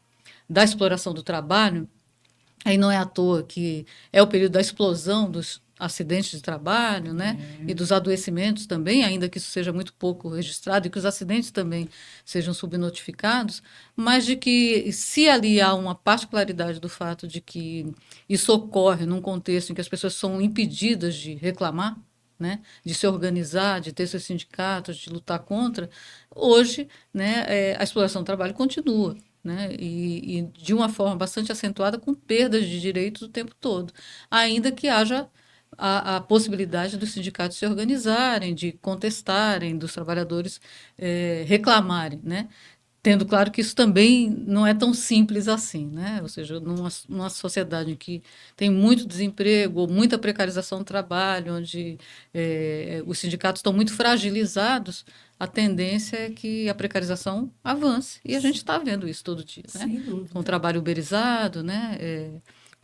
S1: da exploração do trabalho. Aí não é à toa que é o período da explosão dos acidentes de trabalho, né? E dos adoecimentos também, ainda que isso seja muito pouco registrado e que os acidentes também sejam subnotificados, mas de que se ali há uma particularidade do fato de que isso ocorre num contexto em que as pessoas são impedidas de reclamar, né, de se organizar, de ter seus sindicatos, de lutar contra, hoje, né, a exploração do trabalho continua, né, e de uma forma bastante acentuada, com perdas de direitos o tempo todo, ainda que haja a possibilidade dos sindicatos se organizarem, de contestarem, dos trabalhadores reclamarem, né? Tendo claro que isso também não é tão simples assim, né? Ou seja, numa sociedade em que tem muito desemprego, ou muita precarização do trabalho, onde os sindicatos estão muito fragilizados, a tendência é que a precarização avance. E a gente está vendo isso todo dia, né?
S2: Sem dúvida.
S1: Com o trabalho uberizado, né?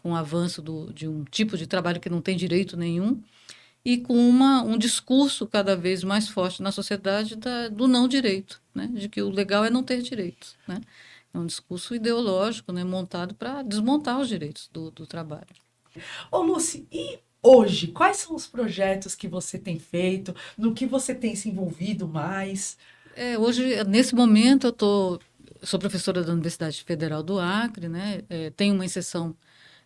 S1: Com o avanço de um tipo de trabalho que não tem direito nenhum, e com um discurso cada vez mais forte na sociedade do não direito, né? De que o legal é não ter direitos, né? É um discurso ideológico, né? Montado para desmontar os direitos do trabalho.
S2: Ô, Lúcia, e hoje, quais são os projetos que você tem feito, no que você tem se envolvido mais?
S1: Hoje, nesse momento, sou professora da Universidade Federal do Acre, né? Tenho uma inserção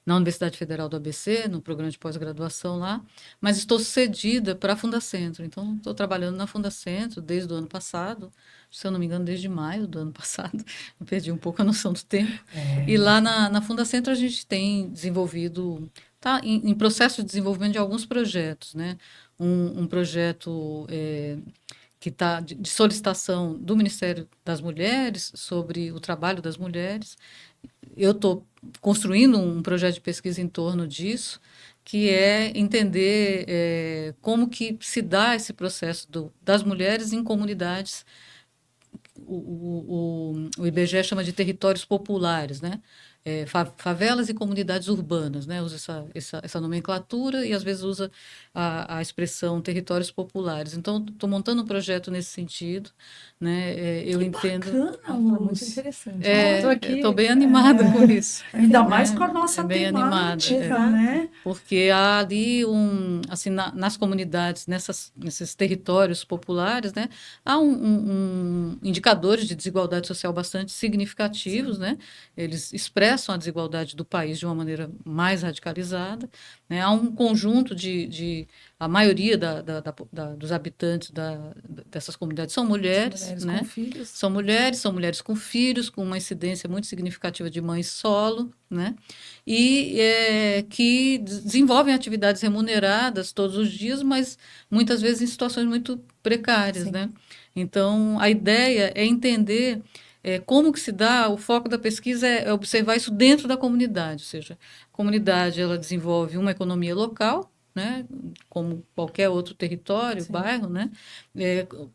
S1: na Universidade Federal do ABC, no programa de pós-graduação lá, mas estou cedida para a Fundacentro. Então, estou trabalhando na Fundacentro desde o ano passado, se eu não me engano, desde maio do ano passado. Eu perdi um pouco a noção do tempo. E lá na Fundacentro a gente tem desenvolvido, está em processo de desenvolvimento de alguns projetos, né? Um projeto que está de solicitação do Ministério das Mulheres sobre o trabalho das mulheres. Eu estou construindo um projeto de pesquisa em torno disso, que é entender como que se dá esse processo das mulheres em comunidades. O IBGE chama de territórios populares, né? Favelas e comunidades urbanas, né? Usa essa nomenclatura e às vezes usa a expressão territórios populares. Então, estou montando um projeto nesse sentido, né? Eu
S2: Que
S1: entendo.
S2: bacana,
S4: Muito
S2: Lúcia.
S4: interessante.
S1: É,
S4: Tô aqui.
S1: estou bem animada com isso.
S2: Ainda mais com a nossa
S1: bem animada,
S2: temática, né?
S1: porque há ali assim, nas comunidades, nesses territórios populares, né, há indicadores de desigualdade social bastante significativos, né? Eles expressam a desigualdade do país de uma maneira mais radicalizada, né? Há um conjunto a maioria dos habitantes dessas comunidades são mulheres, né?
S4: Com filhos.
S1: São mulheres com filhos, com uma incidência muito significativa de mães solo, né? E que desenvolvem atividades remuneradas todos os dias, mas muitas vezes em situações muito precárias, né? Então, a ideia é entender como que se dá, o foco da pesquisa é observar isso dentro da comunidade, ou seja, a comunidade ela desenvolve uma economia local, né, como qualquer outro território,
S4: Sim.
S1: bairro, né,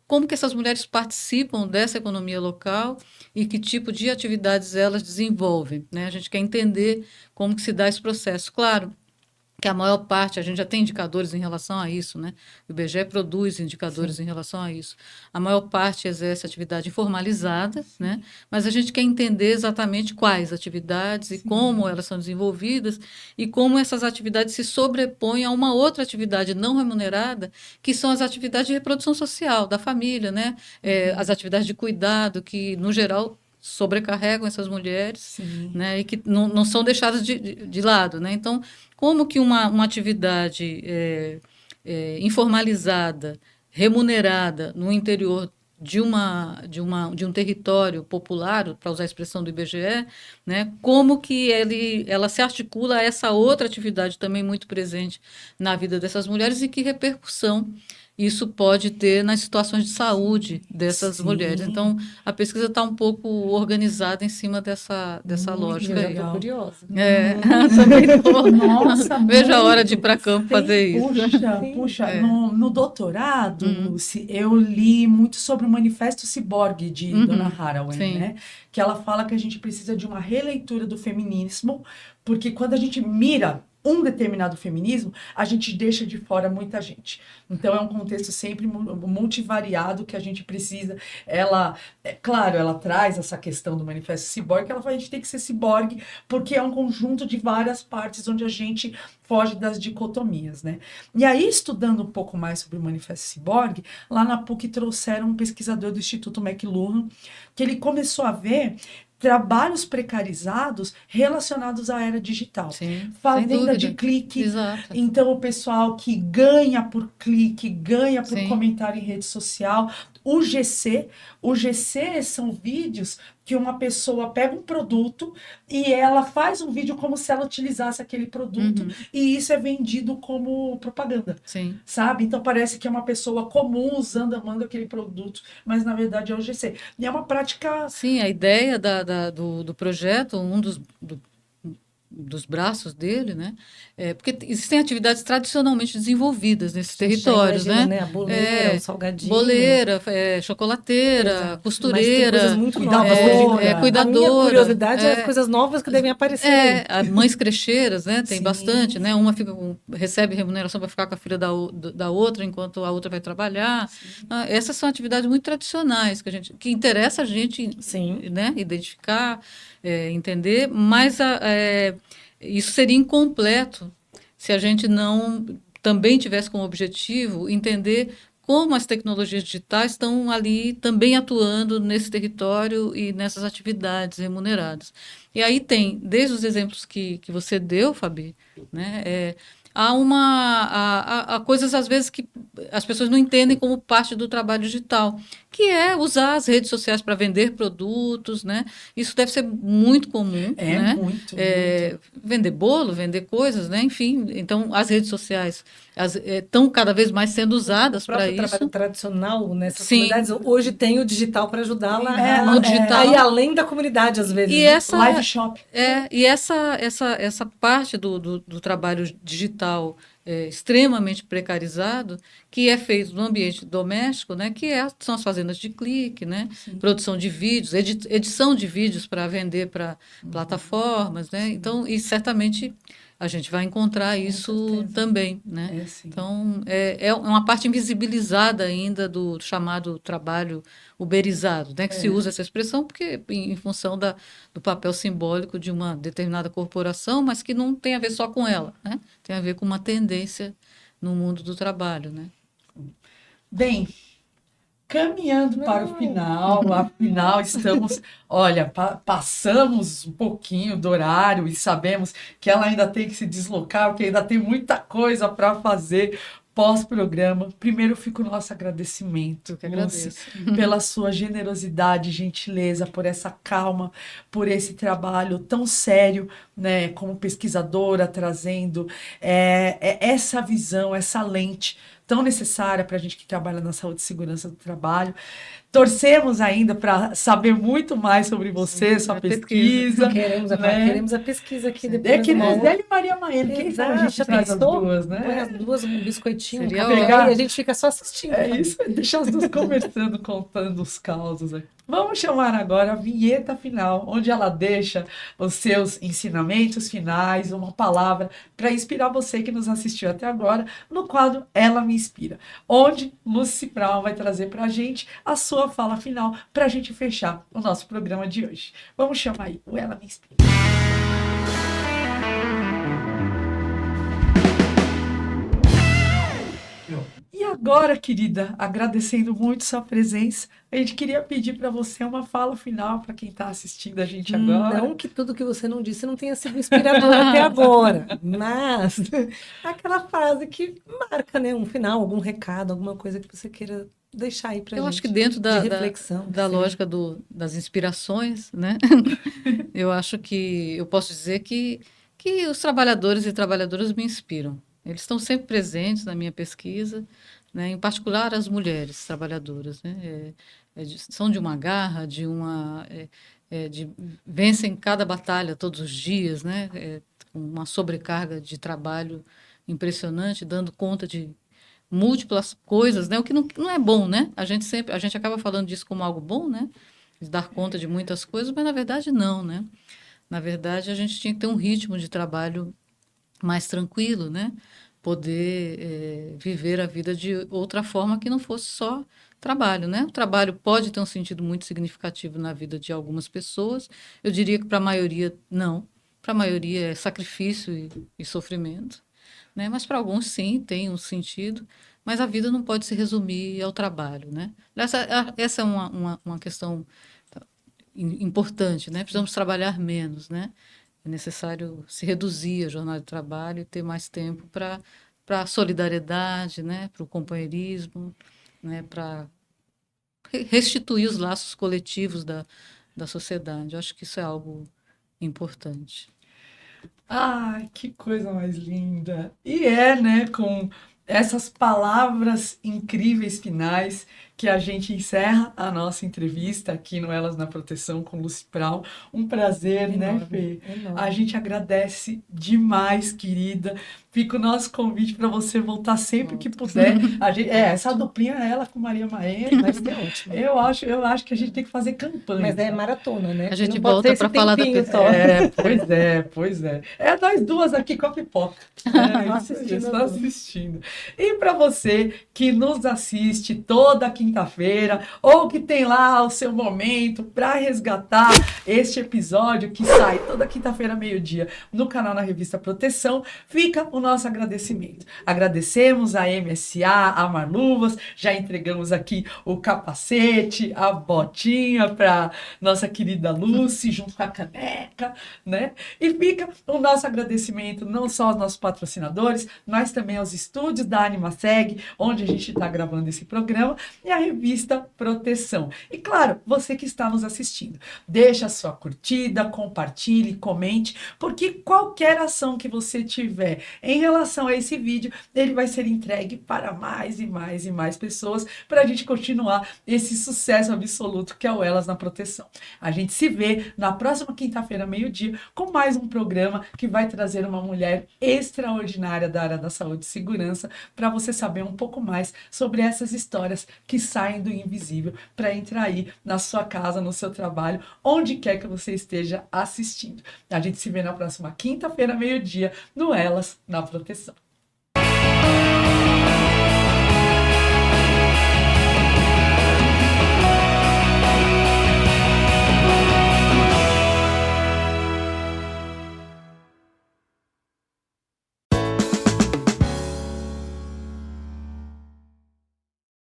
S1: como que essas mulheres participam dessa economia local e que tipo de atividades elas desenvolvem, né? A gente quer entender como que se dá esse processo. Claro que a maior parte, a gente já tem indicadores em relação a isso, né? O IBGE produz indicadores em relação a isso. A maior parte exerce atividade informalizada, né? Mas a gente quer entender exatamente quais atividades e como elas são desenvolvidas e como essas atividades se sobrepõem a uma outra atividade não remunerada, que são as atividades de reprodução social da família, né? As atividades de cuidado, que, no geral, sobrecarregam essas mulheres,
S2: Sim.
S1: né, e que não são deixadas de lado, né? Então, como que uma atividade informalizada, remunerada no interior de um território popular, para usar a expressão do IBGE, né, como que ela se articula a essa outra atividade também muito presente na vida dessas mulheres e que repercussão isso pode ter nas situações de saúde dessas
S2: Sim.
S1: mulheres. Então, a pesquisa está um pouco organizada em cima dessa
S2: Muito
S1: lógica
S4: Eu já
S1: aí.
S4: tô
S2: legal.
S4: curiosa.
S1: Também tô.
S2: Nossa,
S1: Vejo a hora
S2: muito.
S1: de ir para campo fazer isso.
S4: Sim.
S2: Puxa,
S1: É.
S2: no doutorado, Lucy, eu li muito sobre o Manifesto Ciborgue de Donna Haraway,
S1: Sim.
S2: né? Que ela fala que a gente precisa de uma releitura do feminismo, porque quando a gente mira um determinado feminismo, a gente deixa de fora muita gente. Então, é um contexto sempre multivariado que a gente precisa. Ela, claro, ela traz essa questão do Manifesto Ciborgue, que ela fala, a gente tem que ser ciborgue, porque é um conjunto de várias partes onde a gente foge das dicotomias, né? E aí, estudando um pouco mais sobre o Manifesto Ciborgue, lá na PUC trouxeram um pesquisador do Instituto McLuhan, que ele começou a ver trabalhos precarizados relacionados à era digital.
S1: Sim, sem
S2: Fazenda
S1: dúvida.
S2: de clique.
S1: Exato.
S2: Então, o pessoal que ganha por clique, ganha por
S1: Sim.
S2: comentário em rede social. O GC são vídeos que uma pessoa pega um produto e ela faz um vídeo como se ela utilizasse aquele produto e isso é vendido como propaganda,
S1: Sim.
S2: sabe? Então parece que é uma pessoa comum usando, amando aquele produto, mas na verdade é o GC. E é uma prática...
S1: Sim, a ideia do projeto, dos braços dele, né? Porque existem atividades tradicionalmente desenvolvidas nesses territórios,
S4: Já imagina,
S1: né?
S4: A boleira, o salgadinho.
S1: Boleira, chocolateira,
S4: Exato. Mas tem
S1: costureira,
S4: coisas muito
S2: Cuidadora.
S4: novas. A minha
S1: cuidadora.
S4: curiosidade é as coisas novas que devem aparecer.
S1: Mães crecheiras, né? Tem
S2: Sim.
S1: bastante, né? Uma recebe remuneração para ficar com a filha da outra enquanto a outra vai trabalhar. Essas são atividades muito tradicionais que interessa a gente,
S4: Sim.
S1: né? Identificar, entender, mas isso seria incompleto se a gente não também tivesse como objetivo entender como as tecnologias digitais estão ali também atuando nesse território e nessas atividades remuneradas. E aí tem, desde os exemplos que você deu, Fabi, né, há coisas, às vezes, que as pessoas não entendem como parte do trabalho digital, que é usar as redes sociais para vender produtos, né? Isso deve ser muito comum, né?
S2: muito.
S1: Vender bolo, vender coisas, né? Enfim, então as redes sociais estão cada vez mais sendo usadas para
S4: O trabalho
S1: isso.
S4: tradicional nessas
S1: Sim.
S4: comunidades, hoje tem o digital para ajudá-la
S1: no digital.
S4: a ir além da comunidade, às vezes.
S1: E
S4: né?
S1: essa
S2: Live shop.
S1: e essa parte do trabalho digital extremamente precarizado, que é feito no ambiente doméstico, né, são as fazendas de clique, né, produção de vídeos, edição de vídeos para vender para plataformas, né, então, e certamente a gente vai encontrar isso também, né? Então, é uma parte invisibilizada ainda do chamado trabalho uberizado, né? Que se usa essa expressão porque em função do papel simbólico de uma determinada corporação, mas que não tem a ver só com ela, né? Tem a ver com uma tendência no mundo do trabalho, né?
S2: Bem, caminhando para o final, afinal estamos, olha, passamos um pouquinho do horário e sabemos que ela ainda tem que se deslocar, porque ainda tem muita coisa para fazer pós-programa. Primeiro fica o nosso agradecimento,
S1: que agradeço.
S2: Lucy, pela sua generosidade, gentileza, por essa calma, por esse trabalho tão sério, né, como pesquisadora, trazendo essa visão, essa lente tão necessária para a gente que trabalha na saúde e segurança do trabalho. Torcemos ainda para saber muito mais sobre você, sua
S1: a
S2: pesquisa.
S4: Queremos
S2: né?
S4: a pesquisa aqui depois.
S2: Queremos Zélia e Maria Maena. Quem sabe a gente
S4: Já
S2: traz as
S4: pensou?
S2: duas,
S4: Põe
S2: né?
S4: as duas um biscoitinho,
S1: Seria
S4: café,
S2: ótimo.
S4: e a gente fica só assistindo.
S2: É isso, deixa as duas conversando, contando os causos aqui. Vamos chamar agora a vinheta final, onde ela deixa os seus ensinamentos finais, uma palavra para inspirar você que nos assistiu até agora, no quadro Ela Me Inspira, onde Lucy Brown vai trazer para a gente a sua fala final, para a gente fechar o nosso programa de hoje. Vamos chamar aí o Ela Me Inspira. E agora, querida, agradecendo muito sua presença, a gente queria pedir para você uma fala final para quem está assistindo a gente agora.
S4: Não que tudo que você não disse não tenha sido inspirador até agora, mas aquela frase que marca, né, um final, algum recado, alguma coisa que você queira deixar aí pra
S1: Eu
S4: gente.
S1: acho que dentro
S4: de reflexão,
S1: da
S4: sim.
S1: lógica das inspirações, né? Eu acho que eu posso dizer que os trabalhadores e trabalhadoras me inspiram. Eles estão sempre presentes na minha pesquisa, né? Em particular as mulheres trabalhadoras, né? São de uma garra, vencem cada batalha todos os dias, né? Com uma sobrecarga de trabalho impressionante, dando conta de múltiplas coisas, né? O que não é bom, né? A gente acaba falando disso como algo bom, né? De dar conta de muitas coisas, mas na verdade não, né? Na verdade, a gente tinha que ter um ritmo de trabalho mais tranquilo, né? Poder viver a vida de outra forma que não fosse só trabalho, né? O trabalho pode ter um sentido muito significativo na vida de algumas pessoas. Eu diria que para a maioria não. Para a maioria é sacrifício e sofrimento, né? Mas para alguns sim tem um sentido. Mas a vida não pode se resumir ao trabalho, né? Essa é uma questão importante, né? Precisamos trabalhar menos, né? É necessário se reduzir a jornada de trabalho e ter mais tempo para a solidariedade, né? Para o companheirismo, né? Para restituir os laços coletivos da sociedade. Eu acho que isso é algo importante.
S2: Ai, que coisa mais linda! E né, com essas palavras incríveis finais que a gente encerra a nossa entrevista aqui no Elas na Proteção com Lucy Brown. Um prazer, né, Fê?
S4: Enorme.
S2: A gente agradece demais, querida. Fica o nosso convite para você voltar sempre que puder. Essa duplinha é ela com Maria Maena.
S4: Vai ser ótimo.
S2: Eu acho que a gente tem que fazer campanha.
S4: Mas é maratona, né?
S1: A gente
S4: Não pode
S1: volta
S4: ser esse
S1: para falar da
S4: tempinho
S1: pessoa.
S4: só.
S2: Pois é. É nós duas aqui com a pipoca.
S4: Assistindo.
S2: Só assistindo. E para você que nos assiste toda quinta-feira, ou que tem lá o seu momento para resgatar este episódio que sai toda quinta-feira, meio-dia, no canal na Revista Proteção, fica o nosso agradecimento. Agradecemos a MSA, a Marluvas, já entregamos aqui o capacete, a botinha para nossa querida Lucy, junto com a caneca, né? E fica o nosso agradecimento não só aos nossos patrocinadores, mas também aos estúdios da AnimaSeg, onde a gente está gravando esse programa, e a Revista Proteção. E claro, você que está nos assistindo, deixa a sua curtida, compartilhe, comente, porque qualquer ação que você tiver em relação a esse vídeo, ele vai ser entregue para mais e mais e mais pessoas, para a gente continuar esse sucesso absoluto que é o Elas na Proteção. A gente se vê na próxima quinta-feira, meio-dia, com mais um programa que vai trazer uma mulher extraordinária da área da saúde e segurança, para você saber um pouco mais sobre essas histórias que saem do invisível para entrar aí na sua casa, no seu trabalho, onde quer que você esteja assistindo. A gente se vê na próxima quinta-feira, meio-dia, no Elas na Proteção.